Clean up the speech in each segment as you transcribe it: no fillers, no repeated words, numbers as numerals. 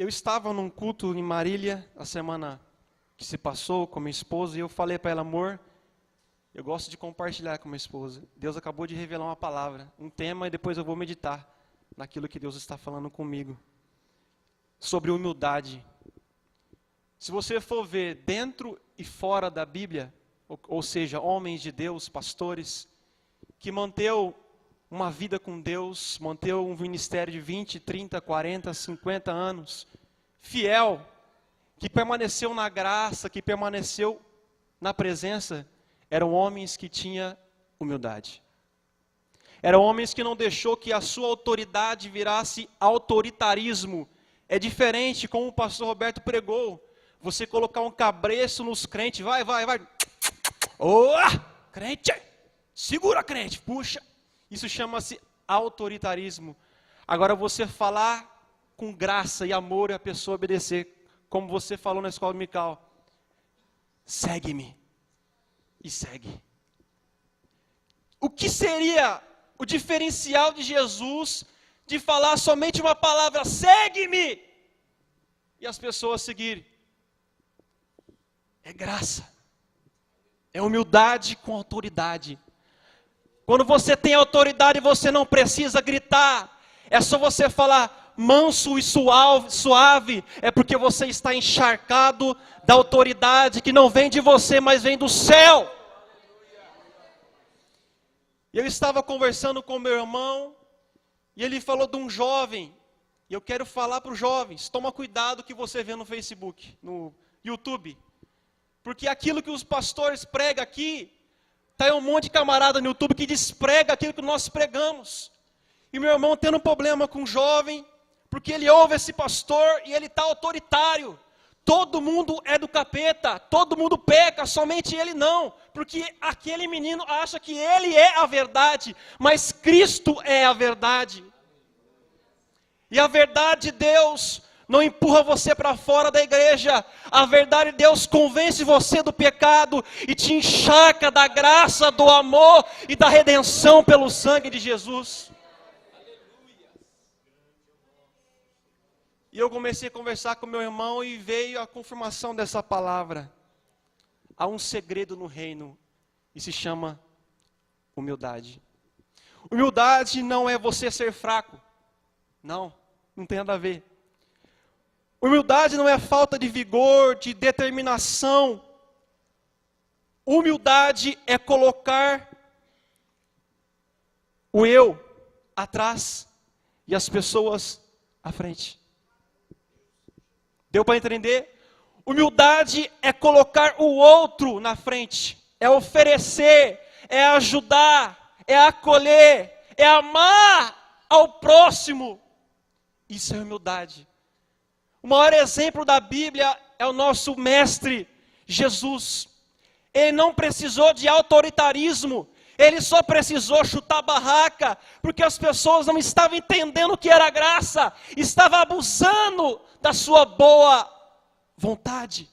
Eu estava num culto em Marília, a semana que se passou com minha esposa, e eu falei para ela, amor, eu gosto de compartilhar com minha esposa. Deus acabou de revelar uma palavra, um tema, e depois eu vou meditar naquilo que Deus está falando comigo. Sobre humildade. Se você for ver dentro e fora da Bíblia, ou seja, homens de Deus, pastores, que manteve uma vida com Deus, manteve um ministério de 20, 30, 40, 50 anos, fiel, que permaneceu na graça, que permaneceu na presença, eram homens que tinham humildade. Eram homens que não deixou que a sua autoridade virasse autoritarismo. É diferente, como o pastor Roberto pregou, você colocar um cabresto nos crentes, vai. Crente, segura crente, puxa. Isso chama-se autoritarismo. Agora você falar com graça e amor e a pessoa obedecer, como você falou na escola dominical. Segue-me. E segue. O que seria o diferencial de Jesus de falar somente uma palavra, segue-me, e as pessoas seguirem? É graça. É humildade com autoridade. Quando você tem autoridade, você não precisa gritar. É só você falar manso e suave. É porque você está encharcado da autoridade que não vem de você, mas vem do céu. Eu estava conversando com meu irmão, e ele falou de um jovem. E eu quero falar para os jovens, toma cuidado que você vê no Facebook, no YouTube. Porque aquilo que os pastores pregam aqui, está um monte de camarada no YouTube que desprega aquilo que nós pregamos. E meu irmão tendo um problema com um jovem, porque ele ouve esse pastor e ele está autoritário. Todo mundo é do capeta, todo mundo peca, somente ele não. Porque aquele menino acha que ele é a verdade, mas Cristo é a verdade. E a verdade de Deus não empurra você para fora da igreja. A verdade de Deus convence você do pecado e te encharca da graça, do amor e da redenção pelo sangue de Jesus. E eu comecei a conversar com meu irmão e veio a confirmação dessa palavra. Há um segredo no reino e se chama humildade. Humildade não é você ser fraco. Não tem nada a ver. Humildade não é falta de vigor, de determinação. Humildade é colocar o eu atrás e as pessoas à frente. Deu para entender? Humildade é colocar o outro na frente, é oferecer, é ajudar, é acolher, é amar ao próximo. Isso é humildade. O maior exemplo da Bíblia é o nosso mestre Jesus. Ele não precisou de autoritarismo, ele só precisou chutar a barraca, porque as pessoas não estavam entendendo o que era graça, estavam abusando da sua boa vontade.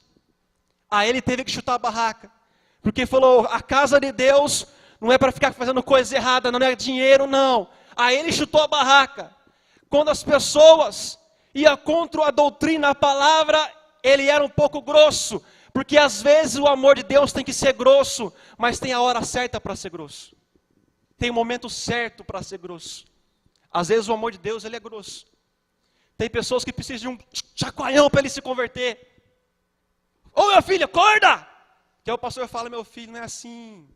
Aí ele teve que chutar a barraca, porque falou, a casa de Deus não é para ficar fazendo coisa errada, não é dinheiro não. Aí ele chutou a barraca. Quando as pessoas iam contra a doutrina, a palavra, ele era um pouco grosso, porque às vezes o amor de Deus tem que ser grosso, mas tem a hora certa para ser grosso. Tem o momento certo para ser grosso. Às vezes o amor de Deus ele é grosso. Tem pessoas que precisam de um chacoalhão para ele se converter. Ô meu filho, acorda! Que aí o pastor fala, meu filho, não é assim.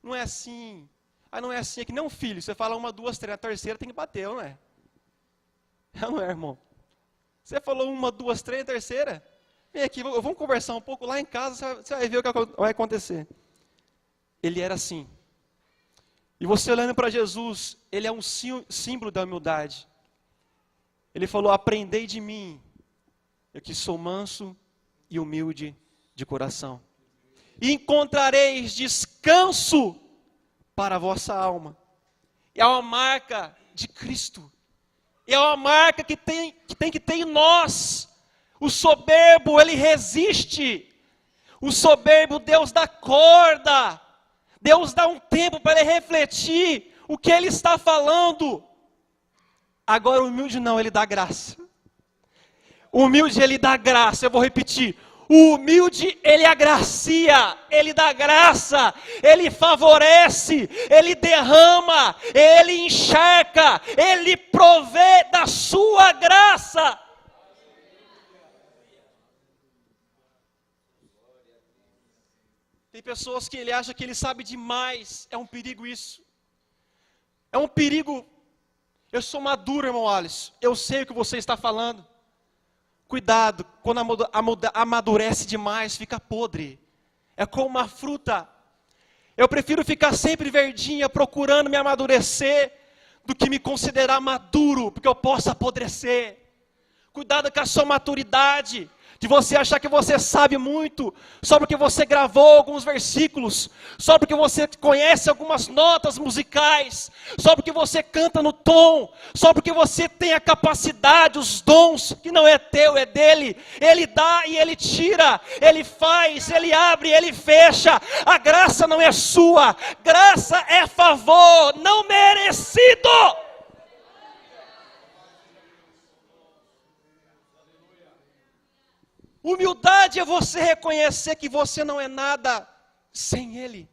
Não é assim. Aí não é assim, é que nem um filho. Você fala uma, duas, três, a terceira tem que bater, não é? Não é, irmão? Você falou uma, duas, três, a terceira? Vem aqui, vamos conversar um pouco lá em casa, você vai ver o que vai acontecer. Ele era assim. E você olhando para Jesus, ele é um símbolo da humildade. Ele falou, aprendei de mim, eu que sou manso e humilde de coração. E encontrareis descanso para a vossa alma. É uma marca de Cristo. É uma marca que tem que ter em nós. O soberbo, ele resiste. O soberbo, Deus dá corda. Deus dá um tempo para ele refletir o que ele está falando. Agora o humilde não, ele dá graça. O humilde, ele dá graça. Eu vou repetir. O humilde, ele agracia, ele dá graça, ele favorece, ele derrama, ele encharca, ele provê da sua graça. Tem pessoas que ele acha que ele sabe demais. É um perigo isso. É um perigo. Eu sou maduro, irmão Alisson. Eu sei o que você está falando. Cuidado, quando amadurece demais, fica podre. É como uma fruta. Eu prefiro ficar sempre verdinha, procurando me amadurecer, do que me considerar maduro, porque eu posso apodrecer. Cuidado com a sua maturidade, de você achar que você sabe muito, só porque você gravou alguns versículos, só porque você conhece algumas notas musicais, só porque você canta no tom, só porque você tem a capacidade, os dons, que não é teu, é dele. Ele dá e ele tira, ele faz, ele abre, ele fecha. A graça não é sua, graça é favor, não merecido. Humildade é você reconhecer que você não é nada sem Ele.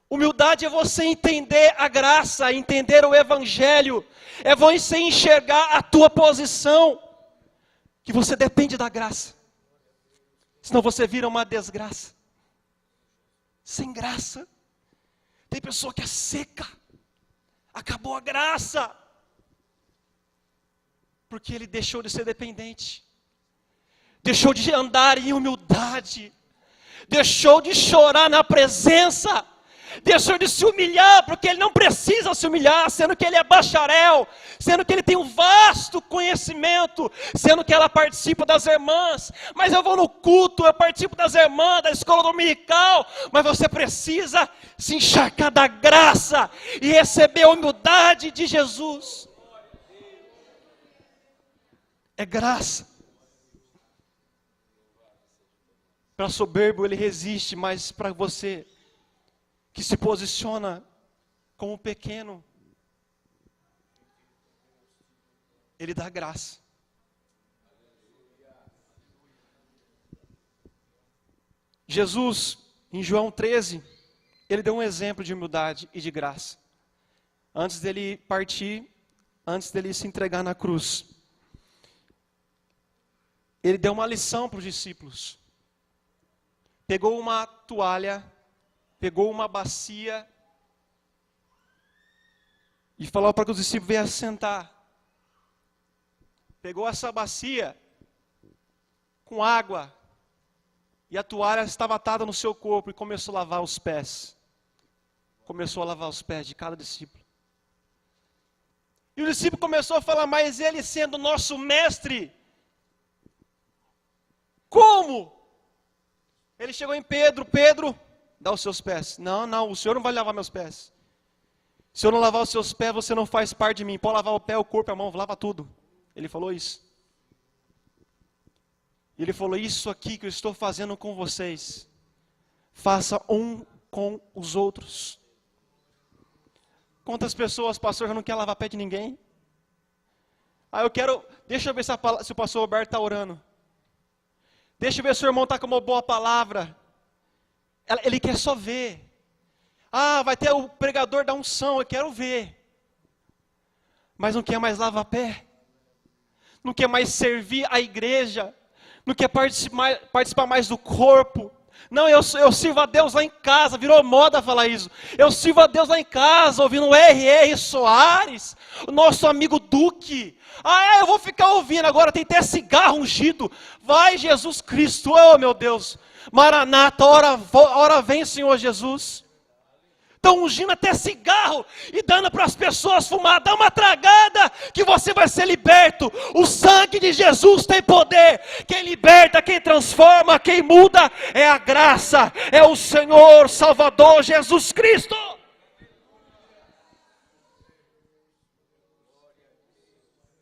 Humildade é você entender a graça, entender o Evangelho. É você enxergar a tua posição, que você depende da graça. Senão você vira uma desgraça. Sem graça. Tem pessoa que é seca. Acabou a graça. Porque ele deixou de ser dependente, deixou de andar em humildade, deixou de chorar na presença, deixou de se humilhar, porque ele não precisa se humilhar, sendo que ele é bacharel, sendo que ele tem um vasto conhecimento, sendo que ela participa das irmãs. Mas eu vou no culto, eu participo das irmãs, da escola dominical. Mas você precisa se encharcar da graça e receber a humildade de Jesus. É graça. Para soberbo ele resiste, mas para você que se posiciona como pequeno, ele dá graça. Jesus, em João 13, ele deu um exemplo de humildade e de graça. Antes dele partir, antes dele se entregar na cruz, ele deu uma lição para os discípulos. Pegou uma toalha, pegou uma bacia e falou para que os discípulos venham sentar. Pegou essa bacia com água e a toalha estava atada no seu corpo e começou a lavar os pés. Começou a lavar os pés de cada discípulo. E o discípulo começou a falar, mas ele sendo nosso mestre, como? Ele chegou em Pedro, Pedro, dá os seus pés. Não, o senhor não vai lavar meus pés. Se eu não lavar os seus pés, você não faz parte de mim. Pode lavar o pé, o corpo, a mão, lava tudo. Ele falou isso. Ele falou, isso aqui que eu estou fazendo com vocês, faça um com os outros. Quantas pessoas, pastor, já não quer lavar pé de ninguém? Deixa eu ver se o pastor Roberto está orando. Deixa eu ver se o irmão está com uma boa palavra. Ele quer só ver. Vai ter o pregador da unção, eu quero ver. Mas não quer mais lavar pé. Não quer mais servir a igreja. Não quer participar mais do corpo. Não, eu sirvo a Deus lá em casa, virou moda falar isso. Eu sirvo a Deus lá em casa, ouvindo o R.R. Soares, o nosso amigo Duque. Eu vou ficar ouvindo, agora tem até cigarro ungido. Vai Jesus Cristo, oh meu Deus. Maranata, ora vem Senhor Jesus. Estão ungindo até cigarro e dando para as pessoas fumar. Dá uma tragada que você vai ser liberto. O sangue de Jesus tem poder. Quem liberta, quem transforma, quem muda é a graça. É o Senhor Salvador Jesus Cristo.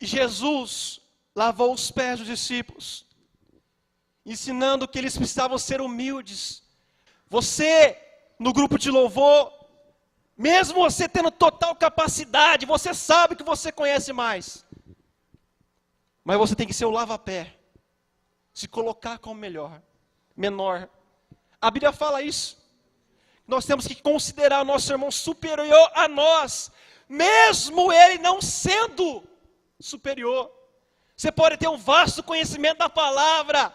E Jesus lavou os pés dos discípulos, ensinando que eles precisavam ser humildes. Você, no grupo de louvor, mesmo você tendo total capacidade, você sabe que você conhece mais. Mas você tem que ser o lava-pé. Se colocar como menor. A Bíblia fala isso. Nós temos que considerar o nosso irmão superior a nós, mesmo ele não sendo superior. Você pode ter um vasto conhecimento da palavra,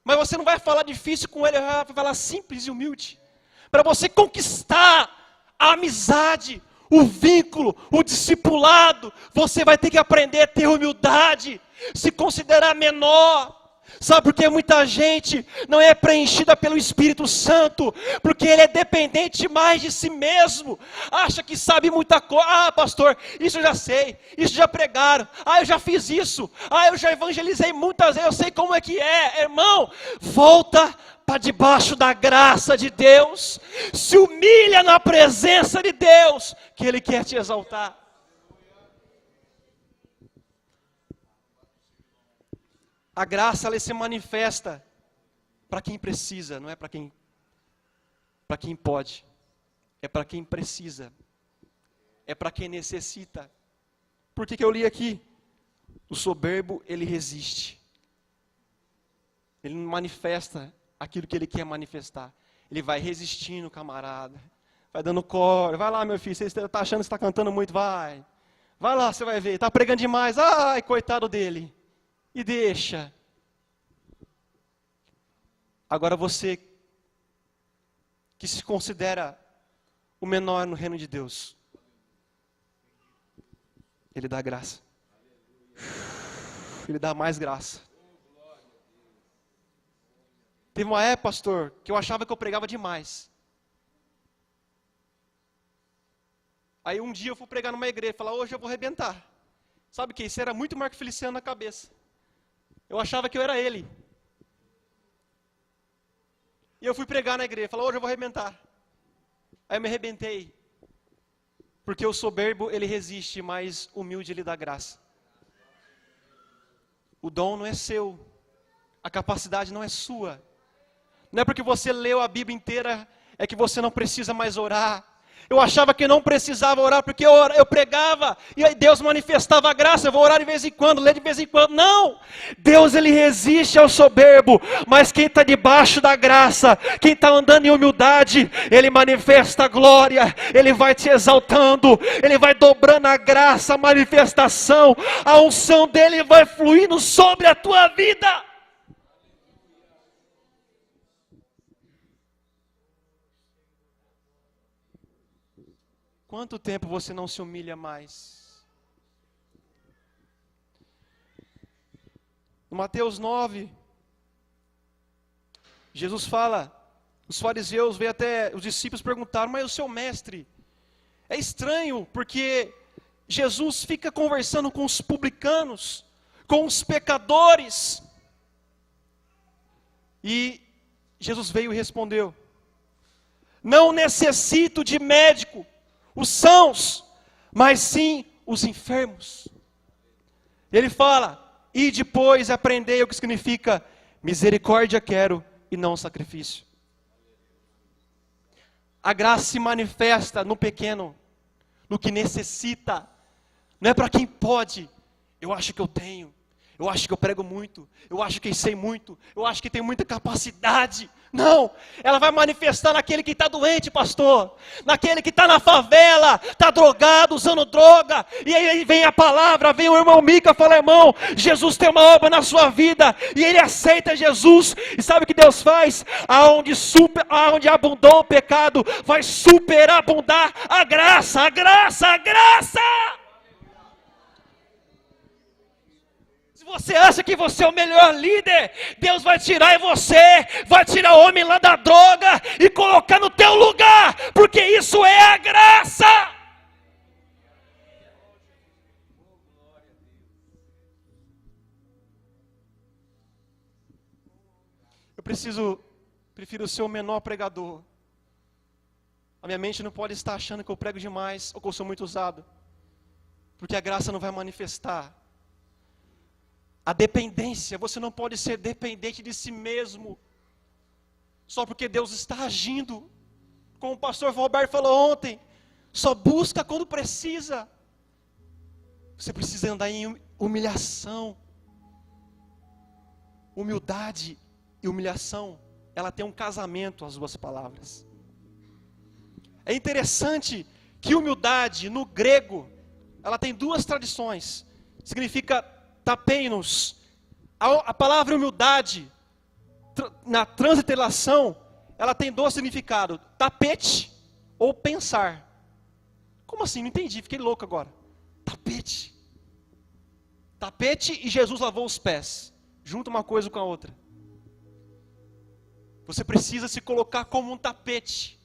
mas você não vai falar difícil com ele, vai falar simples e humilde. Para você conquistar a amizade, o vínculo, o discipulado, você vai ter que aprender a ter humildade, se considerar menor. Sabe por que muita gente não é preenchida pelo Espírito Santo? Porque ele é dependente mais de si mesmo. Acha que sabe muita coisa. Ah, pastor, isso eu já sei. Isso já pregaram. Ah, eu já fiz isso. Ah, eu já evangelizei muitas vezes. Eu sei como é que é. Irmão, volta para debaixo da graça de Deus. Se humilha na presença de Deus, que Ele quer te exaltar. A graça, ela se manifesta para quem precisa, não é para quem pode. É para quem precisa. É para quem necessita. Por que eu li aqui? O soberbo, ele resiste. Ele não manifesta aquilo que ele quer manifestar. Ele vai resistindo, camarada. Vai dando corda. Vai lá, meu filho, você está achando que está cantando muito? Vai. Vai lá, você vai ver. Está pregando demais. Ai, coitado dele. E deixa. Agora você que se considera o menor no reino de Deus, Ele dá graça. Ele dá mais graça. Teve uma época, pastor, que eu achava que eu pregava demais. Aí um dia eu fui pregar numa igreja e falar, hoje eu vou arrebentar. Sabe o que? Isso era muito Marco Feliciano na cabeça. Eu achava que eu era ele. E eu fui pregar na igreja, falei, hoje eu vou arrebentar. Aí eu me arrebentei. Porque o soberbo, ele resiste, mas humilde, ele dá graça. O dom não é seu. A capacidade não é sua. Não é porque você leu a Bíblia inteira, é que você não precisa mais orar. Eu achava que não precisava orar, porque eu pregava, e aí Deus manifestava a graça, eu vou orar de vez em quando, ler de vez em quando. Não! Deus, ele resiste ao soberbo, mas quem está debaixo da graça, quem está andando em humildade, ele manifesta a glória, ele vai te exaltando, ele vai dobrando a graça, a manifestação, a unção dele vai fluindo sobre a tua vida. Quanto tempo você não se humilha mais? No Mateus 9, Jesus fala, os fariseus veio até, os discípulos perguntaram, mas o seu mestre, é estranho, porque Jesus fica conversando com os publicanos, com os pecadores, e Jesus veio e respondeu, não necessito de médico, os sãos, mas sim os enfermos. Ele fala, e depois aprendei o que significa misericórdia quero e não sacrifício. A graça se manifesta no pequeno, no que necessita, não é para quem pode. Eu acho que eu tenho, eu acho que eu prego muito, eu acho que eu sei muito, eu acho que tenho muita capacidade. Não, ela vai manifestar naquele que está doente, pastor, naquele que está na favela, está drogado, usando droga, e aí vem a palavra, vem o irmão Mica, fala, irmão, Jesus tem uma obra na sua vida, e ele aceita Jesus, e sabe o que Deus faz? Aonde abundou o pecado, vai superabundar a graça, a graça, a graça! Você acha que você é o melhor líder? Deus vai tirar você, vai tirar o homem lá da droga e colocar no teu lugar, porque isso é a graça. Eu prefiro ser o menor pregador. A minha mente não pode estar achando que eu prego demais ou que eu sou muito usado, porque a graça não vai manifestar. A dependência, você não pode ser dependente de si mesmo, só porque Deus está agindo. Como o pastor Roberto falou ontem, só busca quando precisa. Você precisa andar em humilhação. Humildade e humilhação, ela tem um casamento, as duas palavras. É interessante que humildade, no grego, ela tem duas tradições. Significa tapeinos. A palavra humildade, na transliteração, ela tem dois significados. Tapete ou pensar. Como assim? Não entendi, fiquei louco agora. Tapete. Tapete e Jesus lavou os pés. Junta uma coisa com a outra. Você precisa se colocar como um tapete.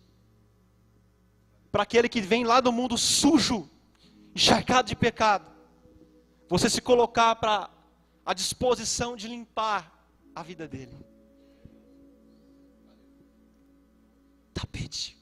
Para aquele que vem lá do mundo sujo, encharcado de pecado. Você se colocar para a disposição de limpar a vida dele. Tapete.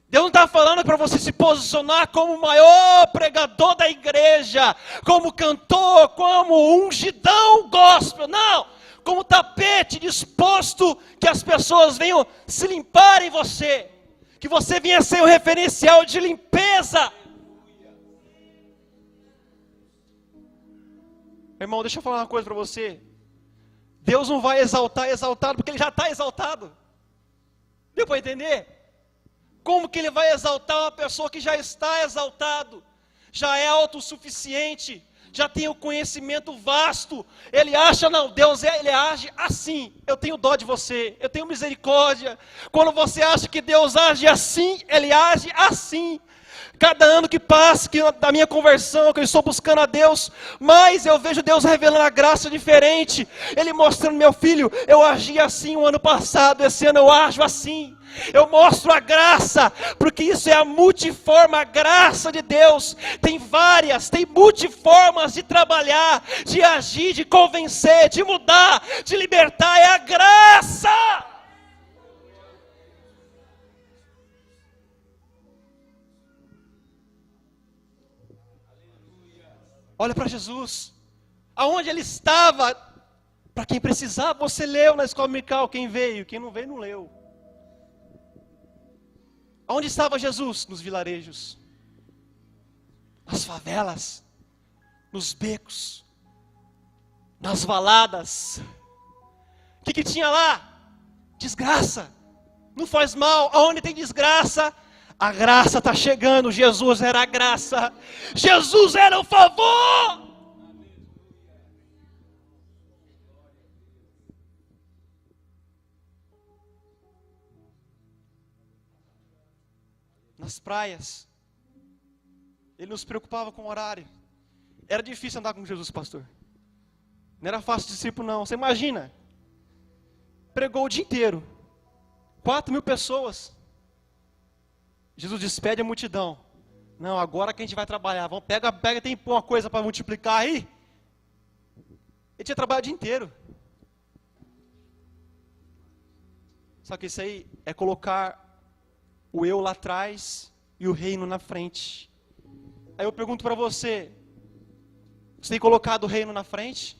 Deus não está falando para você se posicionar como o maior pregador da igreja, como cantor, como ungidão gospel, não. Como tapete disposto que as pessoas venham se limpar em você, que você venha ser o referencial de limpeza. Irmão, deixa eu falar uma coisa para você. Deus não vai exaltar exaltado, porque Ele já está exaltado. Deu para entender? Como que Ele vai exaltar uma pessoa que já está exaltado, já é autossuficiente, já tem o conhecimento vasto? Ele acha, não, Deus Ele age assim, eu tenho dó de você, eu tenho misericórdia. Quando você acha que Deus age assim, Ele age assim. Cada ano que passa, da minha conversão, que eu estou buscando a Deus, mais eu vejo Deus revelando a graça diferente. Ele mostrando, meu filho, eu agi assim o ano passado, esse ano eu ajo assim. Eu mostro a graça, porque isso é a multiforme, a graça de Deus. Tem multiformas de trabalhar, de agir, de convencer, de mudar, de libertar. É a graça. Olha para Jesus, aonde Ele estava, para quem precisava. Você leu na escola dominical, quem veio, quem não veio não leu. Aonde estava Jesus? Nos vilarejos, nas favelas, nos becos, nas valadas. O que tinha lá? Desgraça. Não faz mal. Aonde tem desgraça, a graça está chegando. Jesus era a graça. Jesus era o favor. Nas praias, Ele não se preocupava com o horário. Era difícil andar com Jesus, pastor. Não era fácil discípulo, não. Você imagina, pregou o dia inteiro, 4.000 pessoas. Jesus despede a multidão. Não, agora que a gente vai trabalhar. Vamos, pega, tem uma coisa para multiplicar aí. Ele tinha trabalhado o dia inteiro. Só que isso aí é colocar o eu lá atrás e o reino na frente. Aí eu pergunto para você, você tem colocado o reino na frente?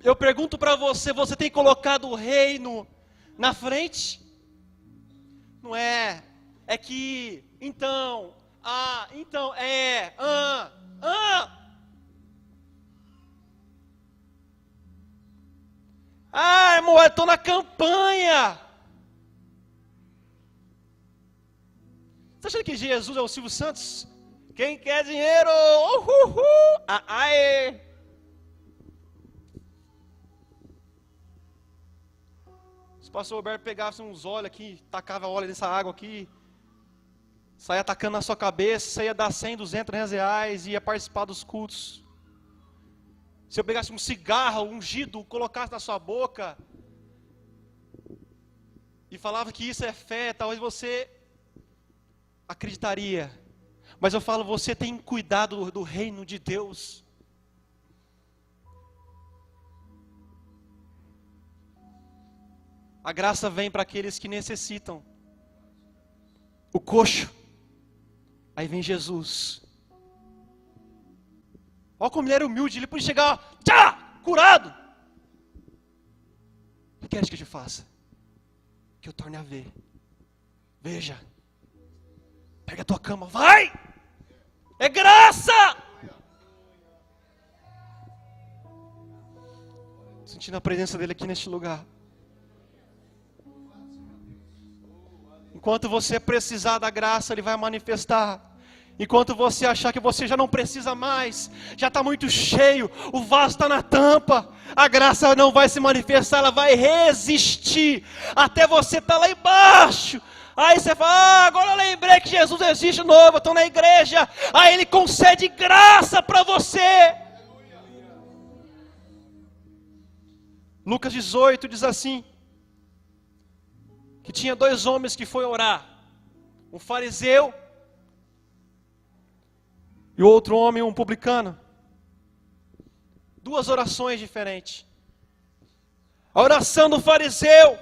Eu pergunto para você, você tem colocado o reino na frente? Não é, é que, então, irmão, eu estou na campanha. Você acha que Jesus é o Silvio Santos? Quem quer dinheiro? Aê! Se o pastor Roberto pegasse uns óleos aqui, tacava óleo nessa água aqui, saia atacando na sua cabeça, você ia dar 100, 200 reais e ia participar dos cultos. Se eu pegasse um cigarro ungido, colocasse na sua boca e falava que isso é fé, talvez você acreditaria. Mas eu falo, você tem cuidado do reino de Deus. A graça vem para aqueles que necessitam. O coxo. Aí vem Jesus. Olha como ele era humilde, ele podia chegar, curado. O que queres que eu te faça? Que eu torne a ver. Veja. Pega a tua cama, vai! É graça! Sentindo a presença dele aqui neste lugar. Enquanto você precisar da graça, ele vai manifestar. Enquanto você achar que você já não precisa mais, já está muito cheio, o vaso está na tampa, a graça não vai se manifestar, ela vai resistir, até você estar lá embaixo. Aí você fala, agora eu lembrei que Jesus existe de novo, eu estou na igreja. Aí Ele concede graça para você. Lucas 18 diz assim, que tinha 2 homens que foram orar, um fariseu e outro homem, um publicano. 2 orações diferentes. A oração do fariseu,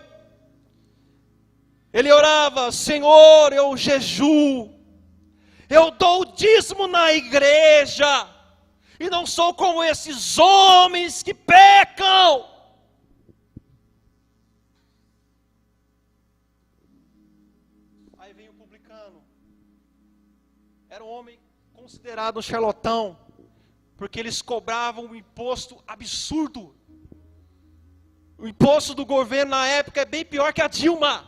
ele orava, Senhor, eu jejuo, eu dou o dízimo na igreja, e não sou como esses homens que pecam. Aí vem o publicano, era um homem considerado um charlatão, porque eles cobravam um imposto absurdo. O imposto do governo na época é bem pior que a Dilma.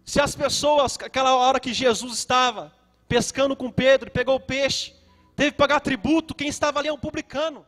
Se as pessoas, aquela hora que Jesus estava pescando com Pedro, pegou o peixe, teve que pagar tributo, quem estava ali é um publicano.